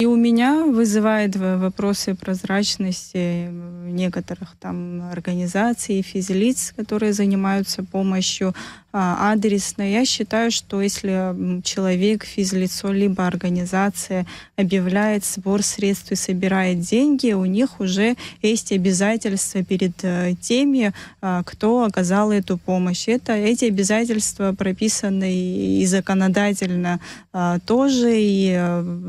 И у меня вызывает вопросы прозрачности некоторых там организаций, физлиц, которые занимаются помощью адресно. Я считаю, что если человек, физлицо, либо организация объявляет сбор средств и собирает деньги, у них уже есть обязательства перед теми, кто оказал эту помощь. Эти обязательства прописаны и законодательно тоже, и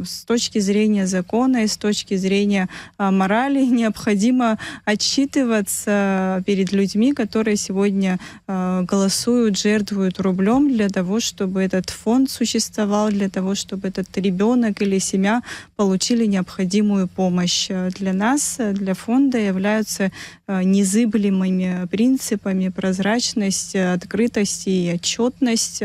с точки зрения закона, и с точки зрения морали необходимо отчитываться перед людьми, которые сегодня голосуют, жертвуют рублем для того, чтобы этот фонд существовал, для того, чтобы этот ребенок или семья получили необходимую помощь. Для нас, для фонда являются незыблемыми принципами прозрачность, открытость и отчетность.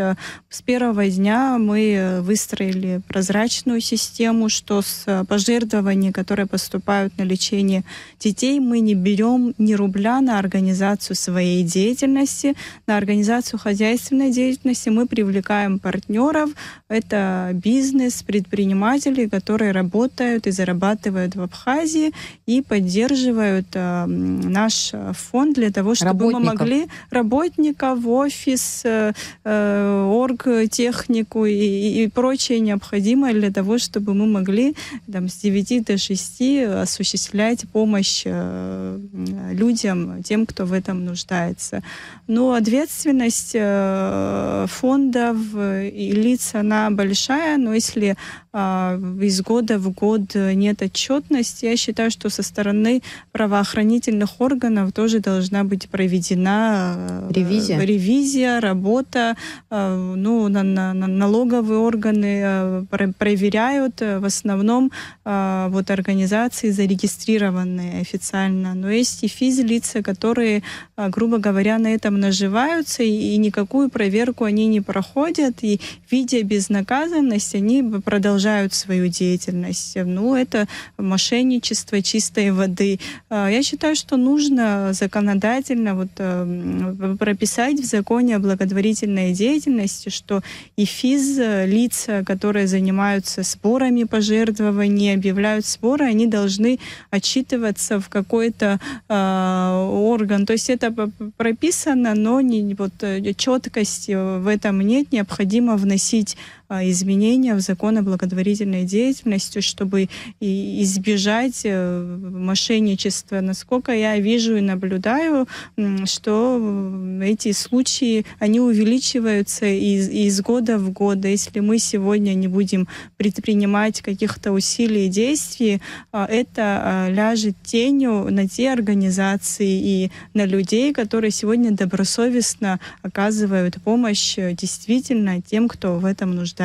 С первого дня мы выстроили прозрачную систему, что с пожертвований, которые поступают на лечение детей, мы не берем ни рубля на организацию своей деятельности, на организацию хозяйственной деятельности. Мы привлекаем партнеров. Это бизнес, предприниматели, которые работают и зарабатывают в Абхазии и поддерживают наш фонд для того, чтобы мы могли работников, офис, оргтехнику и прочее необходимое для того, чтобы мы могли там, с 9 до 6 осуществлять помощь людям, тем, кто в этом нуждается. Но ответственность фондов и лиц, она большая, но если из года в год нет отчетности, я считаю, что со стороны правоохранительных органов тоже должна быть проведена ревизия, работа. Налоговые органы проверяют в основном вот организации, зарегистрированные официально. Но есть и физлица, которые, грубо говоря, на этом наживаются, и никакую проверку они не проходят, и видя безнаказанность, они продолжают свою деятельность. Это мошенничество чистой воды. Я считаю, что нужно законодательно прописать в законе о благотворительной деятельности, что и физлица, которые занимаются сборами пожертвований, объявляют сборы, они должны отчитываться в какой-то орган. То есть это прописано, но четкости в этом нет. Необходимо вносить изменения в закон о благотворительной деятельности, чтобы избежать мошенничества. Насколько я вижу и наблюдаю, что эти случаи, они увеличиваются из года в год. Если мы сегодня не будем предпринимать каких-то усилий и действий, это ляжет тенью на те организации и на людей, которые сегодня добросовестно оказывают помощь действительно тем, кто в этом нуждается.